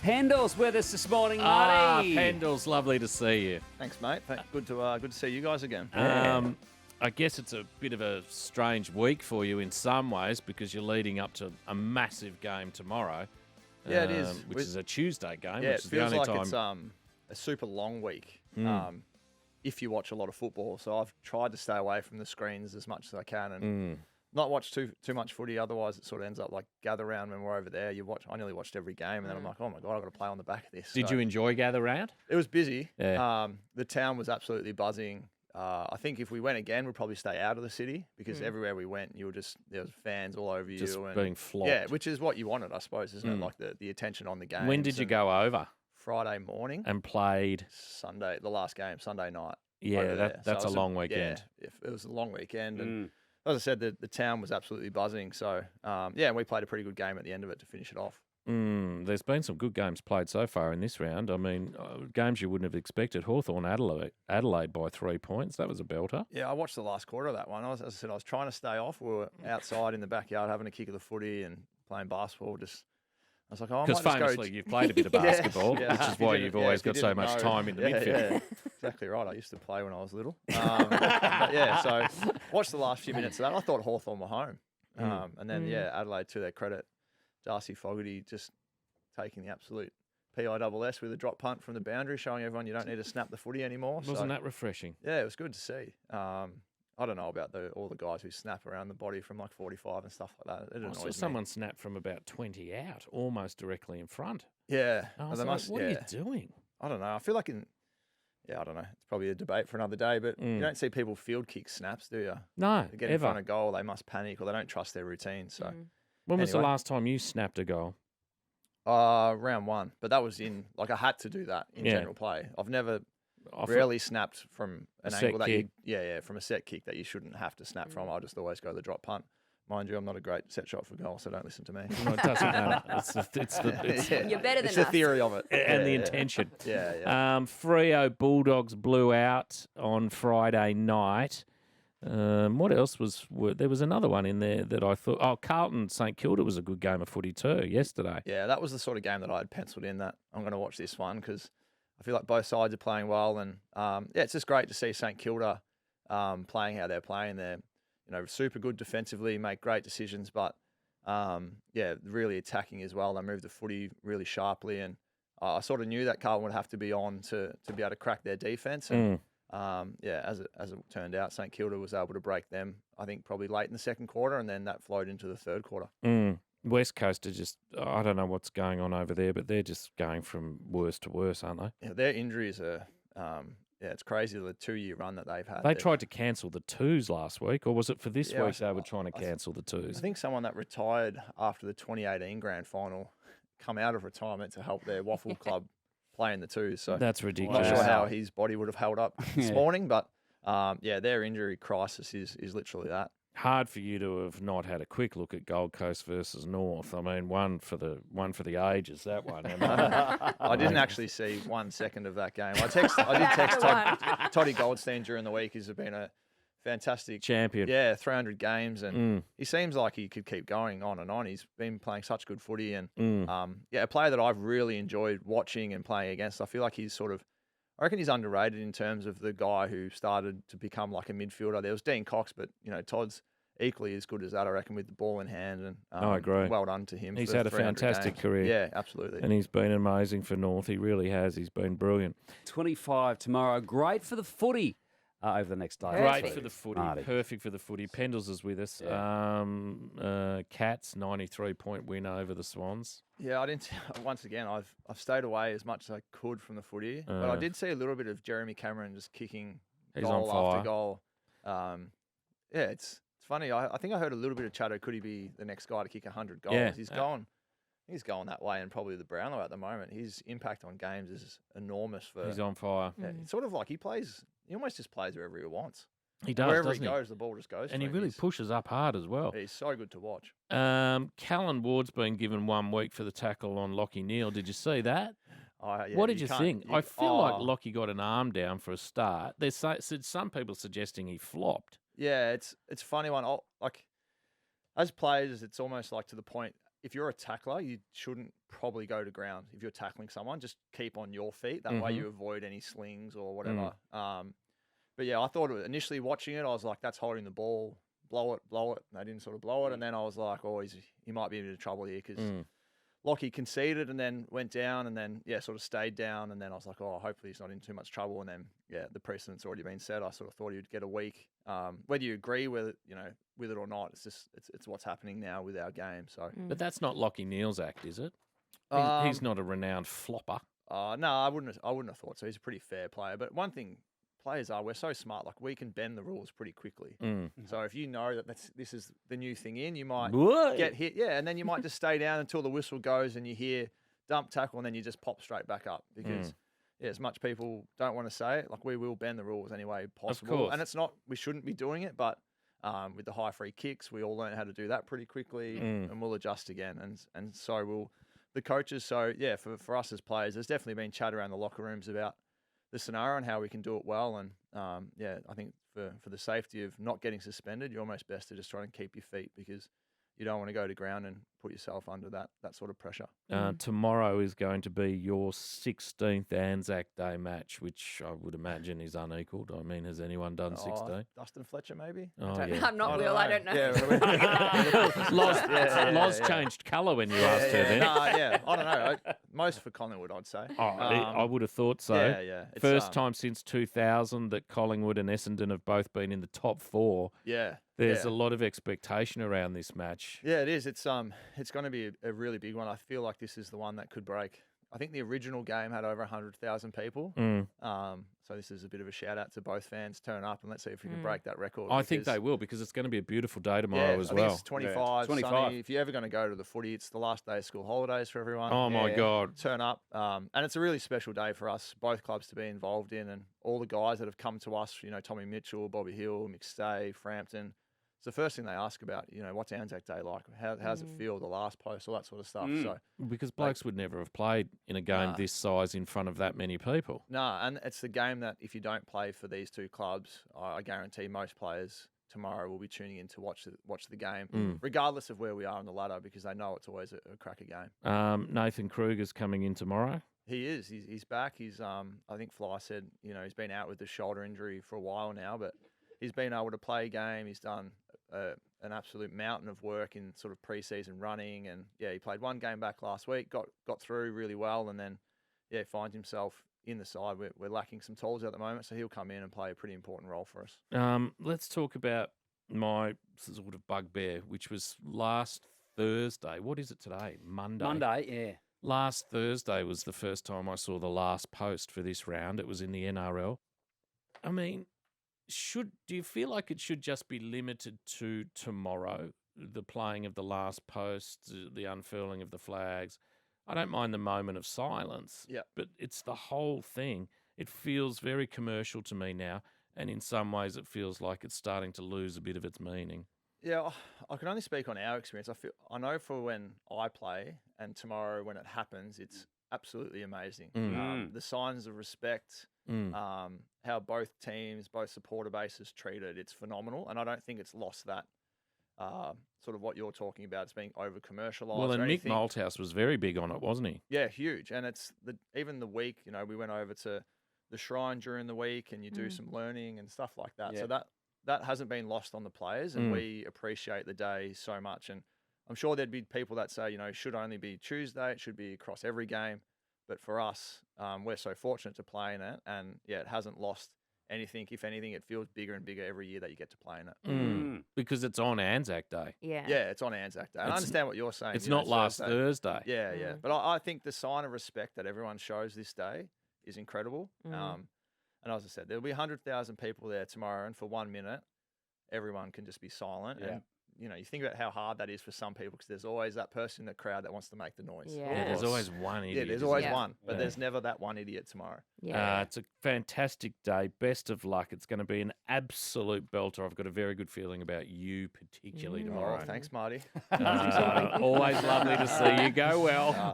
Pendles with us this morning, Ah, Marty. Pendles, lovely to see you. Thanks, mate. Good to see you guys again. I guess it's a bit of a strange week for you in some ways because you're leading up to a massive game tomorrow. Yeah, it is. Which is a Tuesday game. Yeah, which it is the feels only like time. it's a super long week. If you watch a lot of football, so I've tried to stay away from the screens as much as I can and not watch too much footy. Otherwise, it sort of ends up like gather round when we're over there. I nearly watched every game, and then I'm like, oh my god, I've got to play on the back of this. Did you enjoy Gather Round? It was busy. Yeah. The town was absolutely buzzing. I think if we went again, we'd probably stay out of the city because everywhere we went, there was fans all over you. Just and being flopped. Yeah, which is what you wanted, I suppose, isn't it? Like the attention on the game. When did you go over Friday morning and played? Sunday, the last game, Sunday night. Yeah, over there. that's So a it was long weekend. Yeah, it was a long weekend. And as I said, the town was absolutely buzzing. So, and we played a pretty good game at the end of it to finish it off. There's been some good games played so far in this round. I mean, games you wouldn't have expected. Hawthorn Adelaide by 3 points. That was a belter. Yeah, I watched the last quarter of that one. As I said, I was trying to stay off. We were outside in the backyard having a kick of the footy and playing basketball. I was like, oh, I Because might just famously, you've played a bit of basketball, Yeah. which is If you why didn't- you've yeah, always if you got so didn't much know. time in the Yeah, midfield. yeah. Exactly right. I used to play when I was little. But yeah, so watched the last few minutes of that. I thought Hawthorn were home. And then, Adelaide, to their credit, Darcy Fogarty just taking the absolute PISS with a drop punt from the boundary, showing everyone you don't need to snap the footy anymore. Wasn't that refreshing? Yeah, it was good to see. I don't know about all the guys who snap around the body from like 45 and stuff like that. It I annoys saw me. someone snap from about 20 out, almost directly in front. Yeah. I was they like, must, what are you doing? I don't know. I feel like I don't know. It's probably a debate for another day, but you don't see people field kick snaps, do you? No, They get in front of goal, they must panic or they don't trust their routine. So, When was the Anyway. last time you snapped a goal? round one, but that was in like I had to do that in Yeah. general play. I've never Off rarely snapped from an set angle that kick. from a set kick that you shouldn't have to snap from. I just always go the drop punt. Mind you, I'm not a great set shot for goal, so don't listen to me. No, it doesn't matter. It's Yeah. You're better than It's the us. theory of it and the Yeah, intention. Yeah. Freo Bulldogs blew out on Friday night. What else there was another one in there that I thought. Oh, Carlton St Kilda was a good game of footy too yesterday. Yeah, that was the sort of game that I had penciled in that I'm going to watch this one because I feel like both sides are playing well, and it's just great to see St Kilda playing how they're playing. They're super good defensively, make great decisions, but really attacking as well. They move the footy really sharply, and I sort of knew that Carlton would have to be on to be able to crack their defense. And as it turned out, St Kilda was able to break them. I think probably late in the second quarter, and then that flowed into the third quarter. West Coast are just, I don't know what's going on over there, but they're just going from worse to worse, aren't they? Yeah, their injuries are, it's crazy the 2-year run that they've had. They tried to cancel the twos last week, or was it for this Yeah, week they were trying to cancel the twos? I think someone that retired after the 2018 grand final come out of retirement to help their waffle club play in the twos. So That's I'm ridiculous. not sure how his body would have held up this morning, but their injury crisis is literally that. Hard for you to have not had a quick look at Gold Coast versus North. I mean, one for the ages, that one. I didn't actually see 1 second of that game. I did text Toddy Goldstein during the week. He's been a fantastic Champion. Yeah, 300 games, and he seems like he could keep going on and on. He's been playing such good footy, and a player that I've really enjoyed watching and playing against. I feel like I reckon he's underrated in terms of the guy who started to become like a midfielder. There was Dean Cox, but Todd's equally as good as that, I reckon, with the ball in hand. And I agree. Well done to him. He's for had a 300 fantastic games. career. Yeah, absolutely. And he's been amazing for North. He really has. He's been brilliant. 25 tomorrow. Great for the footy over the next day. Great for the footy. Marty. Perfect for the footy. Pendles is with us. Cats 93-point win over the Swans. Yeah, I didn't. Once again, I've stayed away as much as I could from the footy, but I did see a little bit of Jeremy Cameron just kicking He's goal on fire. after goal. It's funny. I think I heard a little bit of chatter. Could he be the next guy to kick 100 goals? Yeah. He's going that way, and probably the Brownlow at the moment. His impact on games is enormous. He's on fire. It's sort of like he almost just plays wherever he wants. He does, Wherever doesn't he goes, the ball just goes. And for he him. really pushes up hard as well. He's so good to watch. Callan Ward's been given 1 week for the tackle on Lockie Neal. Did you see that? Yeah, What did you can't- think? I feel like Lockie got an arm down for a start. There's some people suggesting he flopped. Yeah, it's a funny one. Like as players, it's almost like to the point. if you're a tackler, you shouldn't probably go to ground. If you're tackling someone, just keep on your feet. That way you avoid any slings or whatever. But yeah, I thought initially watching it, I was like, that's holding the ball. Blow it. And they didn't sort of blow it. And then I was like, oh, he might be in a bit of trouble here because Lockie conceded and then went down and then, sort of stayed down. And then I was like, oh, hopefully he's not in too much trouble. And then, the precedent's already been set. I sort of thought he would get a week. Whether you agree with it, with it or not, it's what's happening now with our game. So, But that's not Lockie Neal's act, is it? He's not a renowned flopper. No, I wouldn't have thought so. He's a pretty fair player. But one thing players are, we're so smart. Like we can bend the rules pretty quickly. So if you know that this is the new thing you might get hit. Yeah, and then you might just stay down until the whistle goes and you hear dump tackle and then you just pop straight back up because as much people don't want to say it, like we will bend the rules any way possible. Of course. And it's not, we shouldn't be doing it, but with the high free kicks, we all learn how to do that pretty quickly and we'll adjust again. And so will the coaches. So for us as players, there's definitely been chat around the locker rooms about the scenario and how we can do it well. And I think for the safety of not getting suspended, you're almost best to just try and keep your feet because you don't want to go to ground and put yourself under that sort of pressure. Tomorrow is going to be your 16th Anzac Day match, which I would imagine is unequalled. I mean, has anyone done 16? Dustin Fletcher, maybe? Oh, I'm not Will, I don't know. Loz changed colour when you asked her then. I don't know. Most for Collingwood, I'd say. I would have thought so. Yeah. First time since 2000 that Collingwood and Essendon have both been in the top 4. Yeah. There's a lot of expectation around this match. Yeah, it is. It's going to be a really big one. I feel like this is the one that could break. I think the original game had over 100,000 people. So this is a bit of a shout out to both fans. Turn up and let's see if we can break that record. I think they will because it's going to be a beautiful day tomorrow as I well. think it's 25, 25. sunny. If you're ever going to go to the footy, it's the last day of school holidays for everyone. Oh my God. Turn up. And it's a really special day for us, both clubs to be involved in and all the guys that have come to us, Tommy Mitchell, Bobby Hill, McStay, Frampton. It's the first thing they ask about, what's Anzac Day like? How does it feel, the last post, all that sort of stuff. So because blokes would never have played in a game this size in front of that many people. No, and it's the game that if you don't play for these two clubs, I guarantee most players tomorrow will be tuning in to watch the game, regardless of where we are on the ladder, because they know it's always a cracker game. Nathan Kruger's coming in tomorrow. He is. He's back. He's I think Fly said, he's been out with the shoulder injury for a while now, but he's been able to play a game. He's done an absolute mountain of work in sort of pre-season running, and he played one game back last week, got through really well, and then finds himself in the side. We're lacking some tools at the moment, so he'll come in and play a pretty important role for us. Let's talk about my sort of bugbear, which was last Thursday. What is it today? Monday, Last Thursday was the first time I saw the last post for this round. It was in the NRL. I mean, do you feel like it should just be limited to tomorrow, the playing of the last post, the unfurling of the flags? I don't mind the moment of silence, but it's the whole thing. It feels very commercial to me now, and in some ways it feels like it's starting to lose a bit of its meaning. Yeah, I can only speak on our experience. I know for when I play and tomorrow when it happens, it's absolutely amazing. The signs of respect, how both teams, both supporter bases treated, it's phenomenal. And I don't think it's lost that sort of what you're talking about. It's being over commercialised. Well, and Mick Malthouse was very big on it, wasn't he? Yeah, huge. And it's even the week, we went over to the Shrine during the week and you do some learning and stuff like that. So that hasn't been lost on the players, and we appreciate the day so much. And I'm sure there'd be people that say, it should only be Tuesday, it should be across every game. But for us, we're so fortunate to play in it, and it hasn't lost anything. If anything, it feels bigger and bigger every year that you get to play in it. Because it's on Anzac Day. Yeah, it's on Anzac Day. I understand what you're saying. It's not last Thursday. Yeah. But I think the sign of respect that everyone shows this day is incredible. And as I said, there'll be 100,000 people there tomorrow, and for 1 minute, everyone can just be silent. And, you think about how hard that is for some people, because there's always that person in the crowd that wants to make the noise. Yeah, there's always one idiot. Yeah, there's always one, but there's never that one idiot tomorrow. It's a fantastic day. Best of luck. It's going to be an absolute belter. I've got a very good feeling about you particularly tomorrow. Oh, thanks, Marty. Always lovely to see you. Go well.